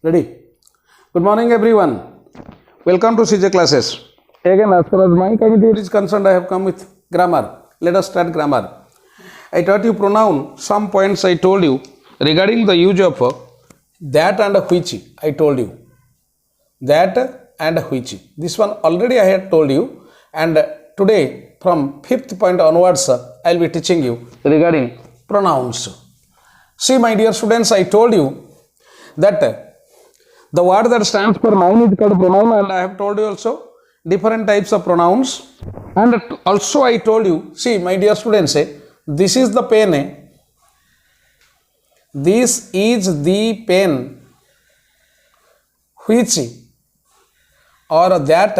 Ready? Good morning, everyone. Welcome to CJ classes. Again, as far as my committee is concerned, I have come with grammar. Let us start grammar. I taught you pronoun. Some points I told you regarding the use of that and which. I told you that and which. This one already I had told you, and today from 5th point onwards, I will be teaching you regarding pronouns. See, my dear students, I told you that the word that stands for noun is called pronoun, and I have told you also different types of pronouns. And also I told you, see, my dear students, this is the pen. This is the pen which or that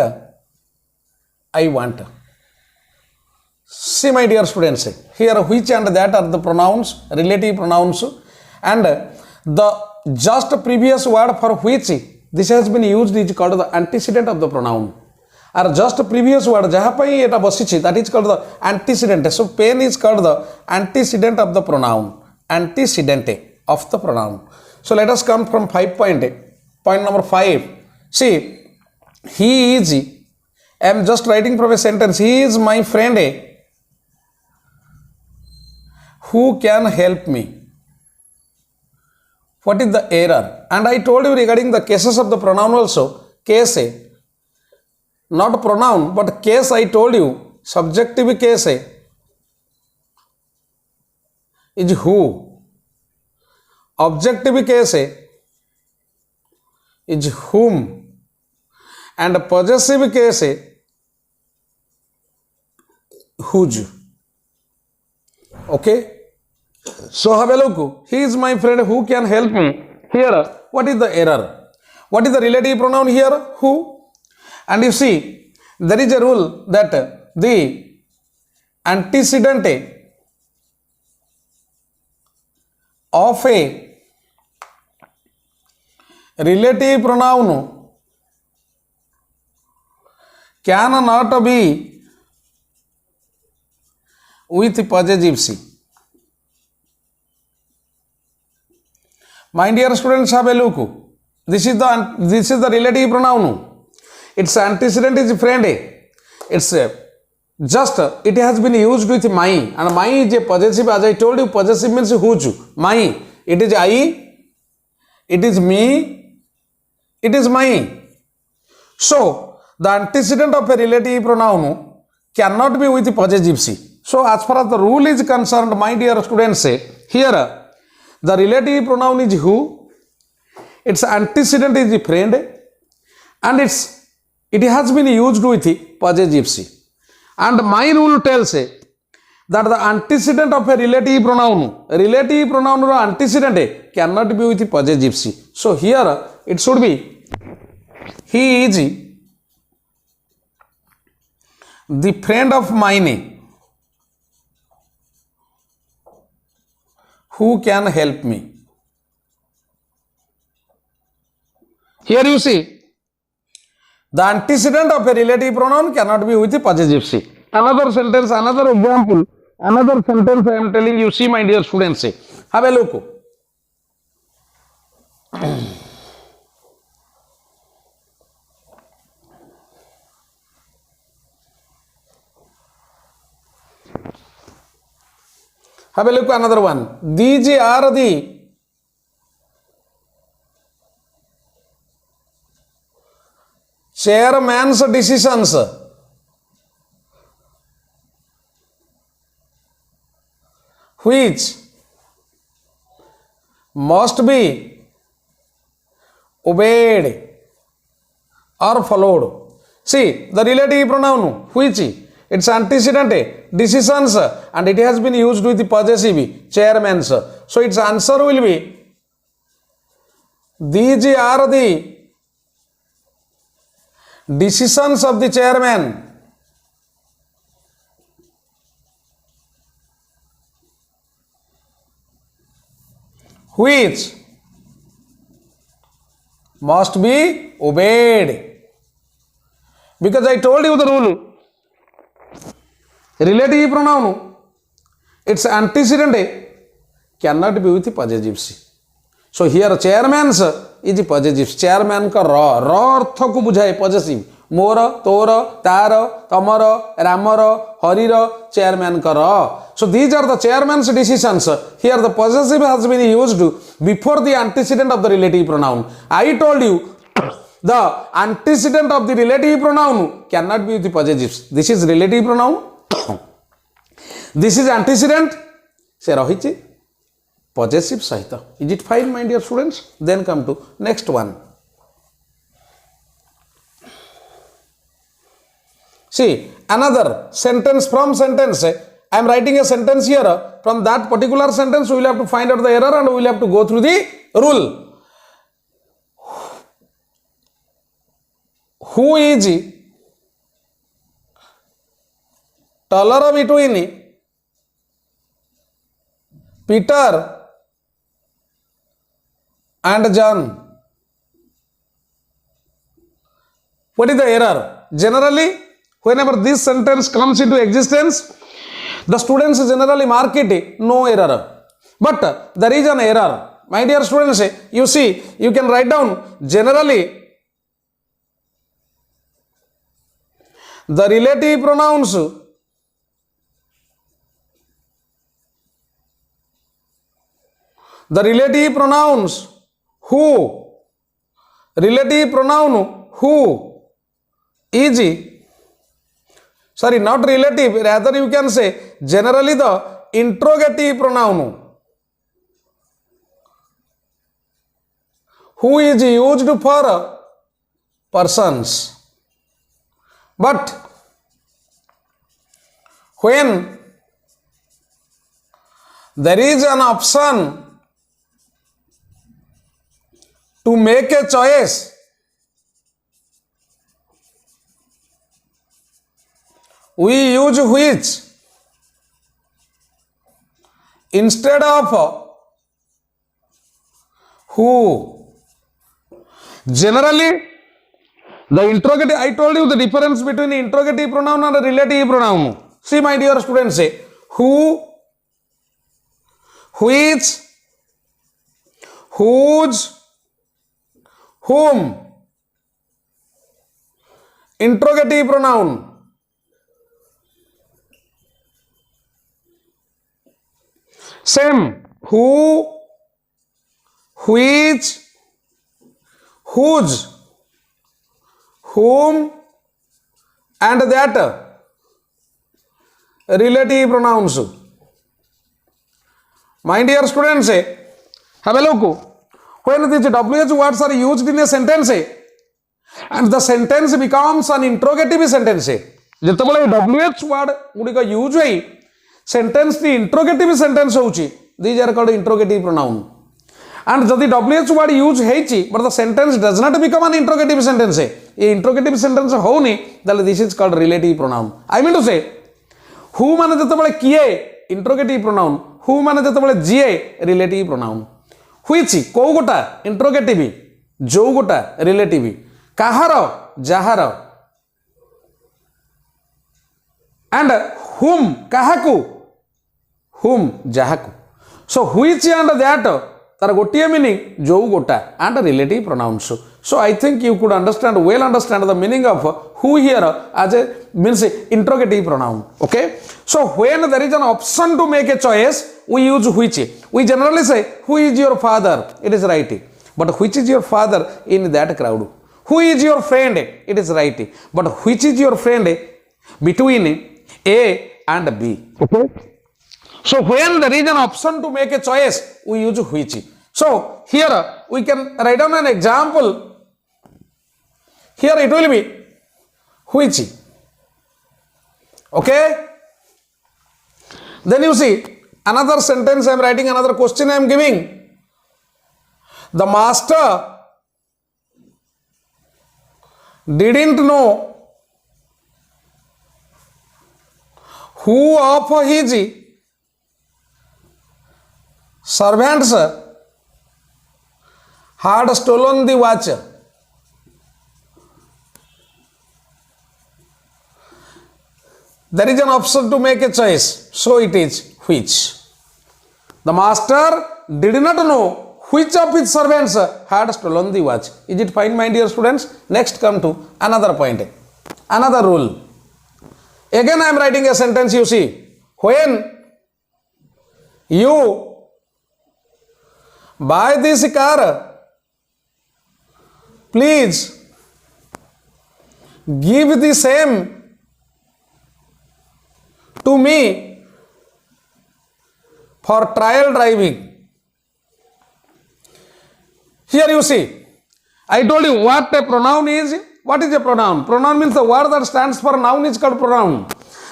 I want. See, my dear students, here which and that are the pronouns, relative pronouns, and the just previous word for which this has been used is called the antecedent of the pronoun. Or just previous word jaha pai eta basichi, that is called the antecedent. So pen is called the antecedent of the pronoun. Antecedent of the pronoun. So let us come from 5 point. Point number 5. See, he is, I am just writing from a sentence. He is my friend who can help me. What is the error? And I told you regarding the cases of the pronoun also. Case, not pronoun, but case I told you. Subjective case is who. Objective case is whom. And possessive case whose. Okay? So have a look. He is my friend who can help me. Here, what is the error? What is the relative pronoun here? Who? And you see, there is a rule that the antecedent of a relative pronoun cannot be with possessive C. My dear students, have a look. This is the relative pronoun. Its antecedent is friend. It's just it has been used with my, and my is a possessive. As I told you, possessive means whose. My. It is I. It is me. It is my. So the antecedent of a relative pronoun cannot be with possessive C. So as far as the rule is concerned, my dear students, here the relative pronoun is who, its antecedent is friend, and it has been used with possessive C. And my rule tells that the antecedent of a relative pronoun or antecedent cannot be with possessive C. So here it should be he is the friend of mine who can help me. Here you see, the antecedent of a relative pronoun cannot be with possessive C. Another sentence, another example, another sentence I am telling you. See, my dear students, have a look. Have a look at another one. These are the chairman's decisions which must be obeyed or followed. See, the relative pronoun which, its antecedent decisions, and it has been used with the possessive chairman's. So its answer will be these are the decisions of the chairman which must be obeyed. Because I told you the rule. Relative pronoun, its antecedent cannot be with possessive C. So here chairman's is positive chairman का र अर्थ को बुझाए positive more तोर तार तमर Ramar हरिर chairman का र so these are the chairman's decisions here the possessive has been used before the antecedent of the relative pronoun I told you the antecedent of the relative pronoun cannot be with the possessives this is relative pronoun this is antecedent se rahichi possessive sahita is it fine my dear students then come to next one see another sentence from sentence I am writing a sentence here from that particular sentence we will have to find out the error and we will have to go through the rule who is taller between Peter and John what is the error generally whenever this sentence comes into existence the students generally mark it no error but there is an error my dear students you see you can write down generally the relative pronouns who relative pronoun who is sorry not relative rather you can say generally the interrogative pronoun who is used for persons but when there is an option to make a choice we use which instead of who generally the interrogative I told you the difference between the interrogative pronoun and the relative pronoun see my dear students say who which whose whom interrogative pronoun same who which whose whom and that relative pronouns my dear students have a look when these WH words are used in a sentence and the sentence becomes an interrogative sentence ଯେତେବେଳେ WH word ଗୁଡ଼ିକ use ହୋଇ ସେଣ୍ଟେନ୍ସଟି ଇଣ୍ଟ୍ରୋଗେଟିଭ୍ sentence ହେଉଛି these are called interrogative pronoun and ଯଦି WH word use ହେଇଛି but the sentence does not become an interrogative sentence A interrogative sentence ହଉନି ତାହେଲେ this is called relative pronoun I mean to say who ମାନେ ଯେତେବେଳେ କିଏ interrogative pronoun who ମାନେ ଯେତେବେଳେ ଯିଏ relative pronoun which କୋଉ ଗୋଟା interrogative ଯୋଉ ଗୋଟା relative କାହାର ଯାହାର and whom କାହାକୁ whom ଯାହାକୁ so which and that तार गोटिए मीनिंग जो गोटा and relative pronouns so I think you could understand the meaning of who here as a means interrogative pronoun okay so when there is an option to make a choice we use which we generally say who is your father it is right but which is your father in that crowd who is your friend it is right but which is your friend between A and B okay so when there is an option to make a choice we use which so here we can write down an example here it will be which okay then you see another sentence I am writing another question I am giving the master didn't know who of his servants had stolen the watch there is an option to make a choice so it is which the master did not know which of his servants had stolen the watch? Is it fine, my dear students? Next come to another point, another rule. Again I am writing a sentence, you see. When you buy this car, please give the same to me for trial driving. Here you see, I told you what a pronoun is. What is a pronoun? Pronoun means the word that stands for noun is called pronoun.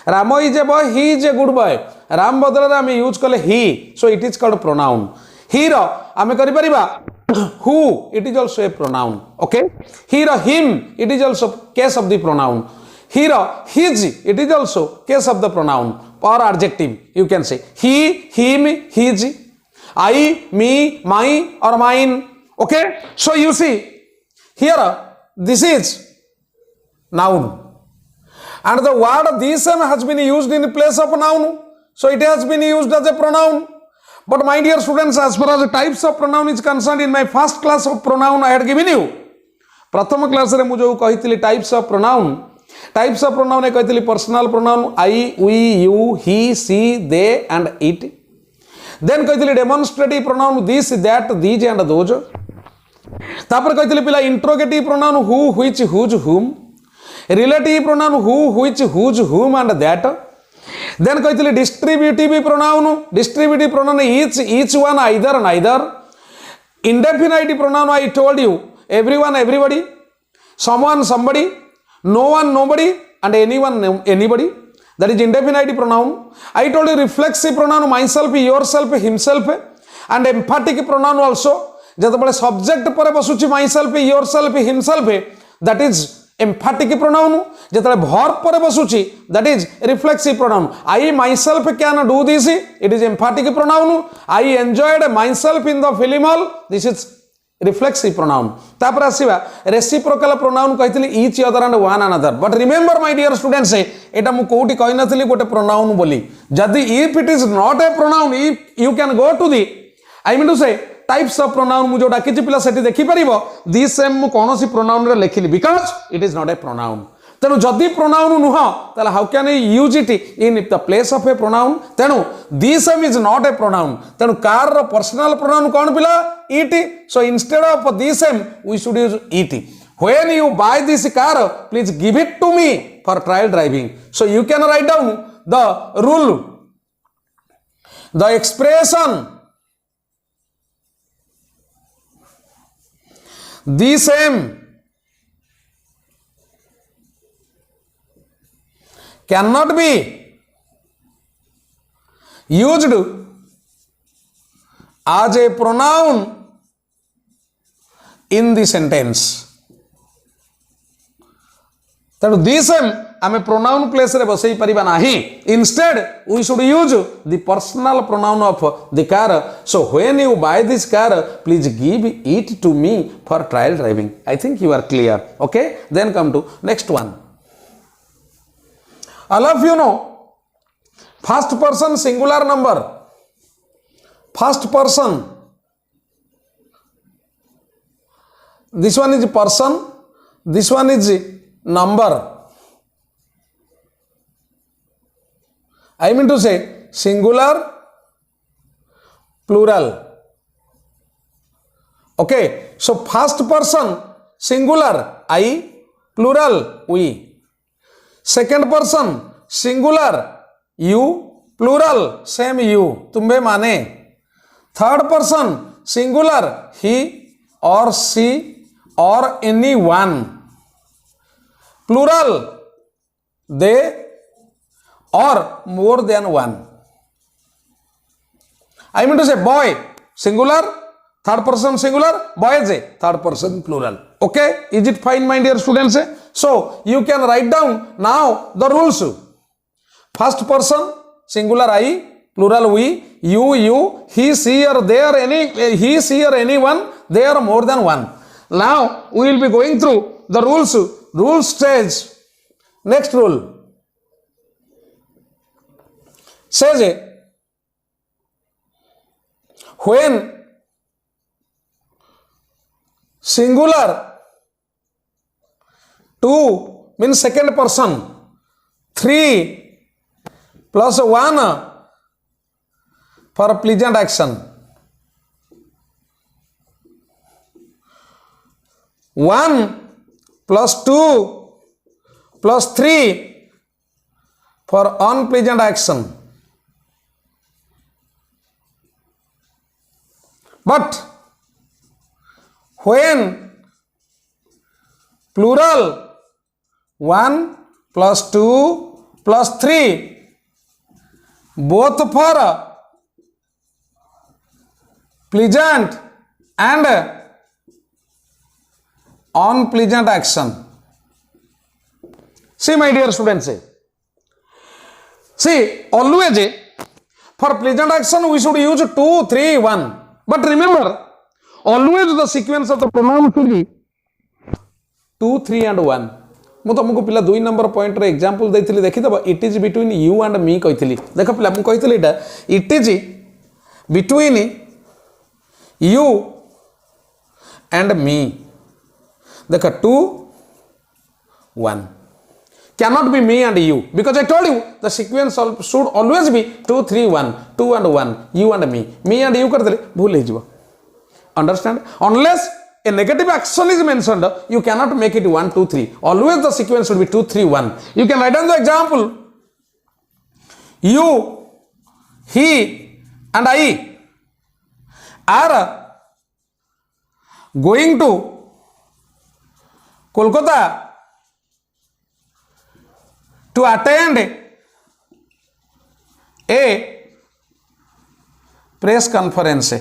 Ramo is a boy, he is a good boy. Ram badalare ame use kale he, so it is called pronoun. Here ame kari pariba who, it is also a pronoun. Okay, here him, it is also case of the pronoun. Here his, it is also case of the pronoun or adjective. You can say he, him, his, I, me, my or mine. Okay, so you see here this is noun and the word this has been used in place of noun, so it has been used as a pronoun. But my dear students, as far as the types of pronoun is concerned, in my first class of pronoun I had given you. प्रथम class रे मु जो कहितली types of pronoun ए कहितली personal pronoun I, we, you, he, she, they and it. Then कहितली demonstrative pronoun this, that, these and those. तापर कहितली पिला interrogative pronoun who, which, whose, whom. Relative pronoun who, which, whose, whom and that. Then कहितली distributive pronoun each one, either, neither. Indefinite pronoun I told you everyone, everybody, someone, somebody, no one, nobody and anyone, anybody. That is indefinite pronoun. I told you reflexive pronoun myself, yourself, himself and emphatic pronoun also. जब subject पर बसुची myself, yourself, himself, that is emphatic pronoun. जब verb पर बसुची, that is reflexive pronoun. I myself can do this, it is emphatic pronoun. I enjoyed myself in the film hall, this is reflexive pronoun. तापर आसीबा reciprocal pronoun कहितली each other and one another. But remember my dear students, एटा मु कोठी कहि नथली गोटे pronoun बोली. जदि if it is not a pronoun, if you can go to the, I mean to say types of pronoun मु जो डाकिछि पिला सेठी देखि परिबो this same मु कोनोसी pronoun रे लेखिली because it is not a pronoun. तेणु जदि pronoun नुह ताला how can I use it in the place of a pronoun? तेणु this same is not a pronoun. तेणु car रो personal pronoun कोन पिला it. So instead of this same we should use it. When you buy this car, please give it to me for trial driving. So you can write down the rule, the expression the same cannot be used as a pronoun in the sentence. तेणु this same आमे pronoun place रे बसई परिबा नाही. Instead we should use the personal pronoun of the car. So when you buy this car, please give it to me for trial driving. I think you are clear. Okay, then come to next one. All of you know first person singular number, first person, this one is person, this one is number. I mean to say singular, plural. Okay, so first person singular I, plural we. Second person singular you, plural same you, तुम्बे माने. Third person singular he or she or anyone, plural they or more than one. I mean to say boy singular, third person singular, boys third person plural. Okay, is it fine my dear students? So you can write down now the rules. First person singular I, plural we, you, he, she or they or any, he, she or anyone, they are more than one. Now we will be going through the rules. Rule stage. Next rule says when singular, 2 means second person, 3 plus 1 for pleasant action, 1 plus 2 plus 3 for unpleasant action. But when plural 1 plus 2 plus 3 both for pleasant and unpleasant action. See my dear students, see always for pleasant action we should use 2, 3, 1. But remember, always the sequence of the pronoun should be 2, 3 and 1. ମୁଁ तुमको पिला 2 number point रे example देइथिली देखिदबा it is between you and me कहिथिली देख पिला मु कहिथिली एटा it is between you and me देख 2 1 cannot be me and you because I told you the sequence should always be 2 3 1 2 and 1 you and me and you कर देले भूल हे जिवो understand unless a negative action is mentioned you cannot make it 1 2 3 always the sequence should be 2 3 1. You can write down the example, you, he and I are going to Kolkata to attend a press conference.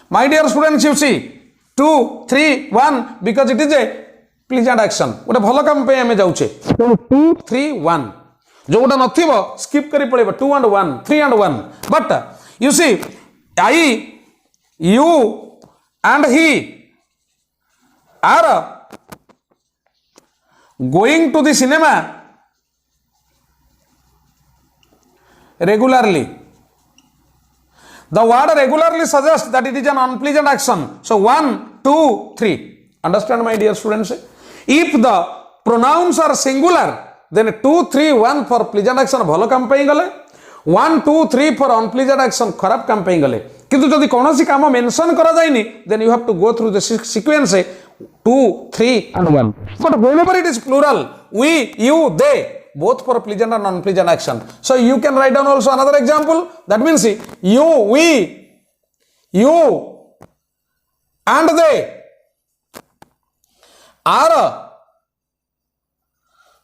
My dear students, you see 2 3 1 because it is a pleasant action. गोटे भल काम पे आमे जाउछे 2 3 1 जो गोटा नथिबो skip करी पड़ेबो 2 and 1 3 and 1. But you see I, you and he are going to the cinema regularly. The word regularly suggests that it is an unpleasant action. So 1 2 3. Understand my dear students? If the pronouns are singular then 2 3 1 for pleasant action भलो काम पे गले, 1 2 3 for unpleasant action खराब काम पे गले. किंतु जदि कोनोसी काम मेंशन करा जायनी then you have to go through the sequence 2 3 and 1. But whenever it is plural, we, you, they, both for pleasant and unpleasant action. So you can write down also another example. That means you, we, you and they are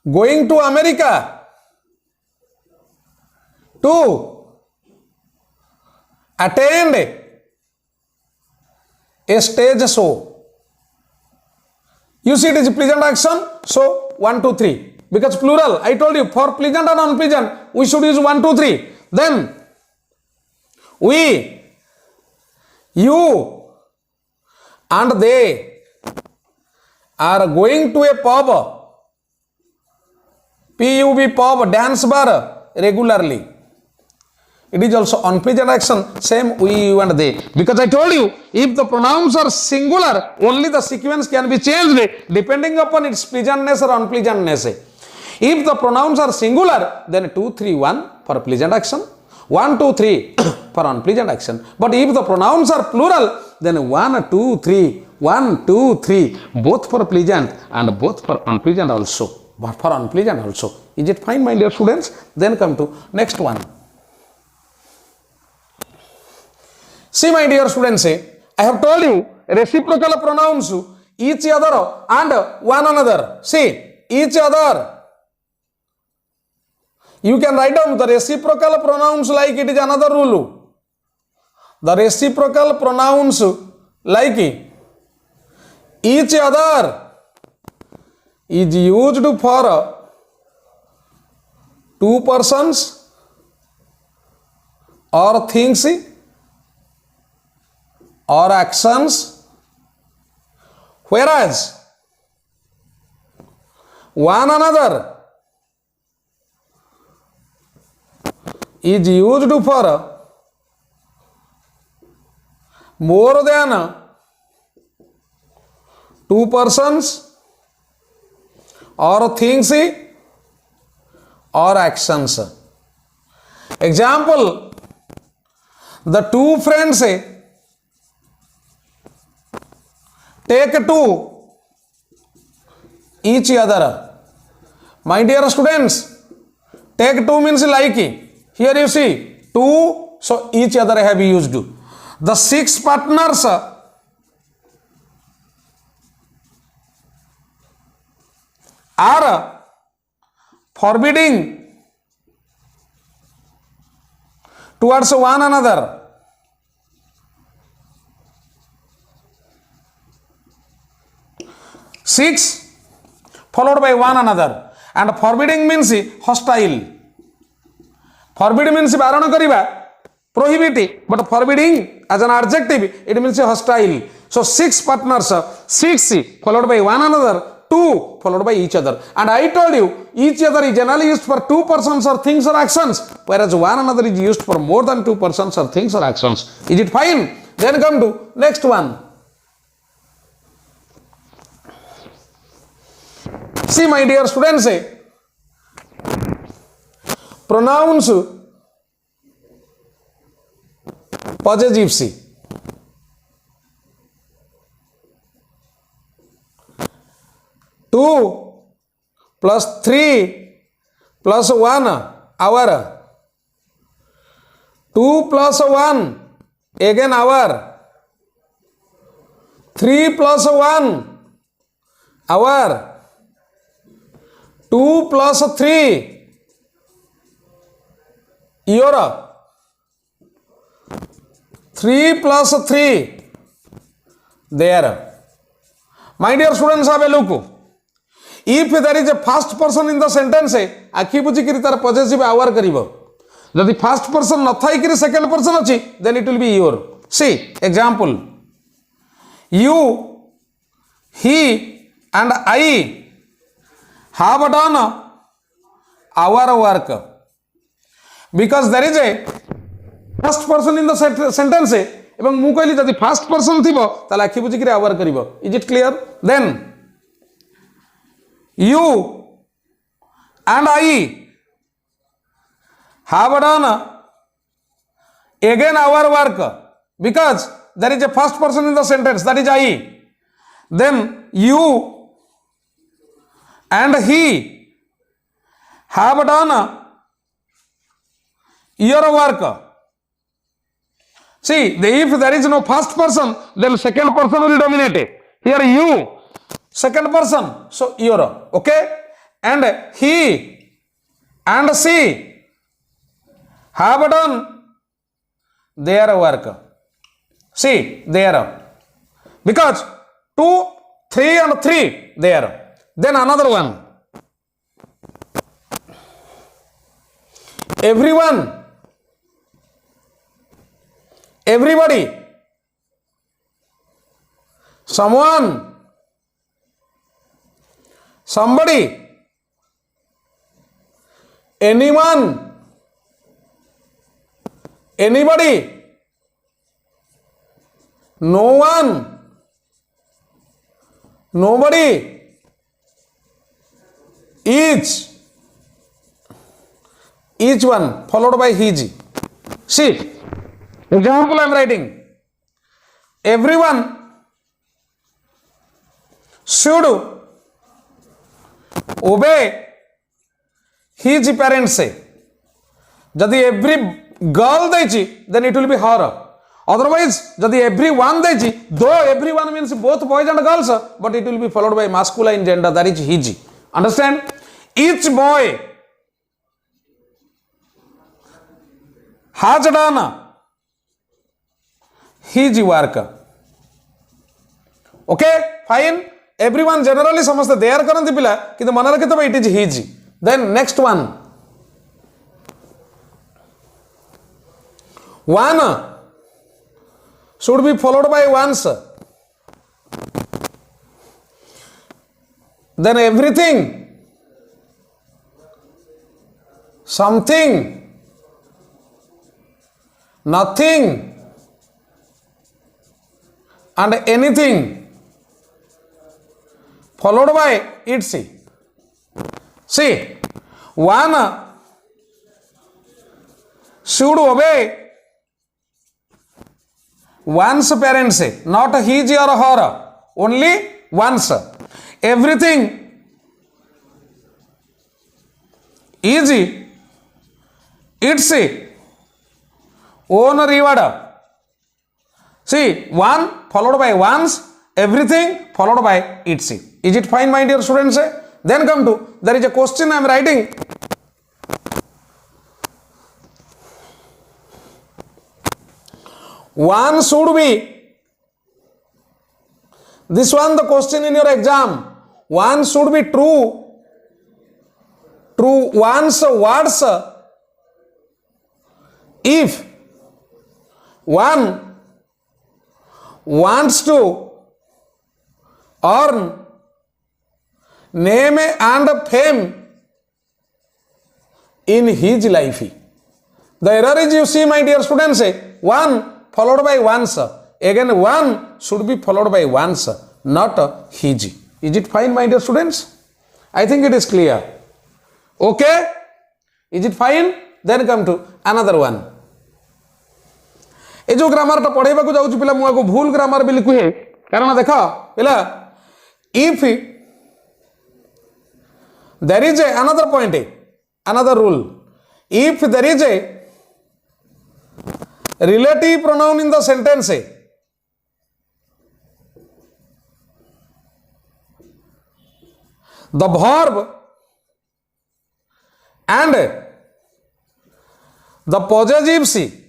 going to America to attend a stage show. You see it is pleasant action, so 1 2 3. Because plural, I told you for pleasant and unpleasant we should use 1 2 3. Then we, you and they are going to a pub, pub pub, dance bar regularly. It is also unpleasant action, same we, you and they. Because I told you if the pronouns are singular only the sequence can be changed depending upon its pleasantness or unpleasantness. If the pronouns are singular then 2 3 1 for pleasant action, 1 2 3 for unpleasant action. But if the pronouns are plural then 1 2 3 1 2 3 both for pleasant and both for unpleasant also. But for unpleasant also. Is it fine my dear students? Then come to next one. See my dear students, I have told you reciprocal pronouns each other and one another. See each other. You can write down the reciprocal pronouns like it is another rule. The reciprocal pronouns like each other is used for two persons or things or actions, whereas one another is used for more than two persons or things or actions. Example, the two friends take to each other. My dear students, take to means like. Here you see two, so each other have used. The six partners are forbidding towards one another. Six followed by one another, and forbidding means hostile. Forbid means baron kariba, prohibit, but forbidding as an adjective it means hostile. So six partners, six followed by one another, two followed by each other. And I told you each other is generally used for two persons or things or actions, whereas one another is used for more than two persons or things or actions. Is it fine? Then come to next one. See my dear students, pronouns possessive. Two plus three plus one hour. Two plus one again hour. Three plus one hour. Two plus three year. Three plus three there. My dear students, have a look. If there is a first person in the sentence, आखि बुझिकी तार possessive hour करिवो. यदि first person न Thai कि second person अछि, then it will be your. See example. You, he and I have done our work. Because there is a first person in the sentence, एवं मु कहली यदि first person थिबो ताले आखि बुझिकी hour करिवो. Is it clear? Then you and I have done again our work, because there is a first person in the sentence, that is I. Then you and he have done your work. See, if there is no first person, then second person will dominate. Here you, second person, so your, okay? And he and she have done their work. See, there. Because 2, 3 and 3 there. Then another one. Everyone, everybody, someone, somebody, anyone, anybody, no one, nobody, each one followed by his. See, example I am writing. Everyone should obey his parents. Jodi every girl dechi, then it will be her. Otherwise, jodi everyone dechi, though everyone means both boys and girls, but it will be followed by masculine gender, that is his. Understand? Each boy has done his work. Okay, fine. Everyone generally samaste they are karanti pila, kintu mana rakhitaba it is his. Then next one. One should be followed by once. Then everything, something, nothing, and anything. followed by its. See, one should obey one's parents, not his or her, only once. Everything is its own reward. See, one followed by once, everything followed by its. Is it fine, my dear students? Then come to, there is a question I am writing. One should be, this one the question in your exam, one should be true one's words if one wants to earn name and fame in his life. The error is, you see, my dear students, one followed by once. Again, one should be followed by once, not his. Is it fine, my dear students? I think it is clear. Okay? Is it fine? Then come to another one. ये जो grammar टा पढ़ेबा को जाउची पिला मुआ को भूल grammar bill कुहे कारण देखा पिला if there is another point, another rule, if there is a relative pronoun in the sentence, the verb and the possessive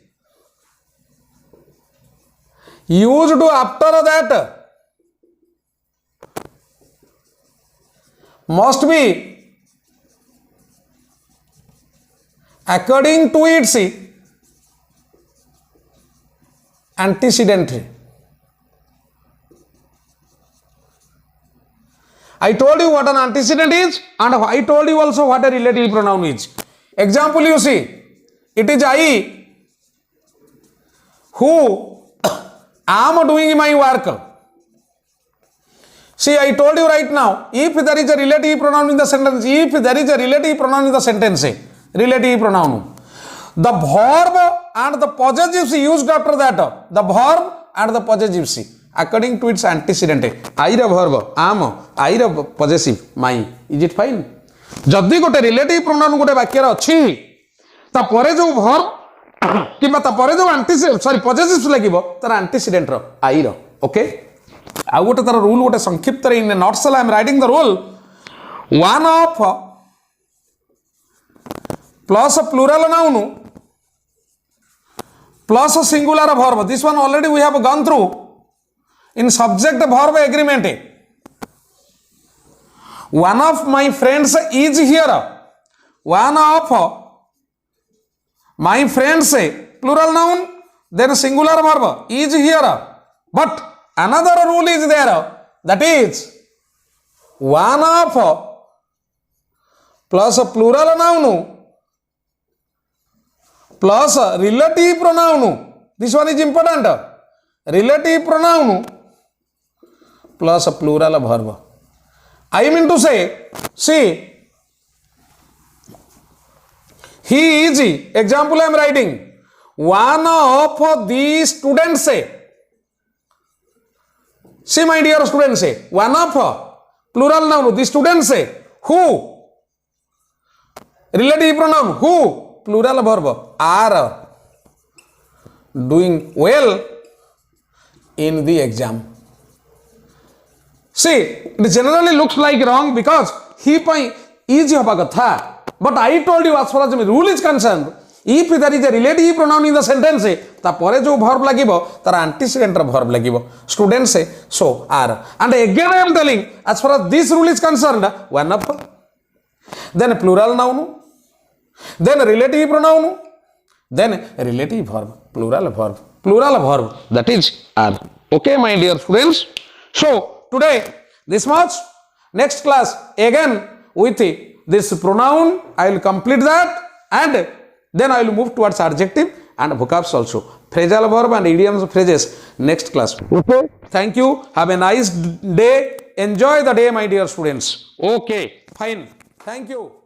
used after that must be according to its antecedent. I told you what an antecedent is, and I told you also what a relative pronoun is. Example, you see, it is I who am doing my work. See, I told you right now, if there is a relative pronoun in the sentence, relative pronoun, the verb and the possessives used after that, the verb and the possessives according to its antecedent. I ra verb, am, I ra possessive, my. Is it fine? जदि गोटे relative pronoun गोटे वाक्य अच्छी ता परे जो verb किबा ता परे जो एंटीसीडेंट सॉरी पॉजिटिव लागिवो तार एंटीसीडेंट रो आई रो ओके आ गोटे तार रूल गोटे संक्षिप्त रे in nutshell I am writing the rule one of plus plural noun plus singular verb this one already we have gone through in subject verb agreement one of my friends is here. One of my friends, plural noun, then singular verb, is here. But another rule is there, that is one of plus plural noun plus relative pronoun. This one is important. Relative pronoun plus plural verb. I mean to say, see, he is, example I am writing, one of the students, see my dear students, one of, plural noun, the students, who, relative pronoun, who, plural verb, are doing well in the exam. See, it generally looks like wrong because he is haba katha. But I told you as far as the rule is concerned, if there is a relative pronoun in the sentence, ta pore jo verb lagibo, tar antecedent verb lagibo. Students say so are. And again I am telling, as far as this rule is concerned, one of, then plural noun, then relative pronoun, then relative verb, plural verb. That is are. Okay, my dear students. So today this much. Next class again with this pronoun I will complete that, and then I will move towards adjective and vocabs also, phrasal verb and idioms phrases next class. Okay, thank you, have a nice day. Enjoy the day, my dear students. Okay, fine. Thank you.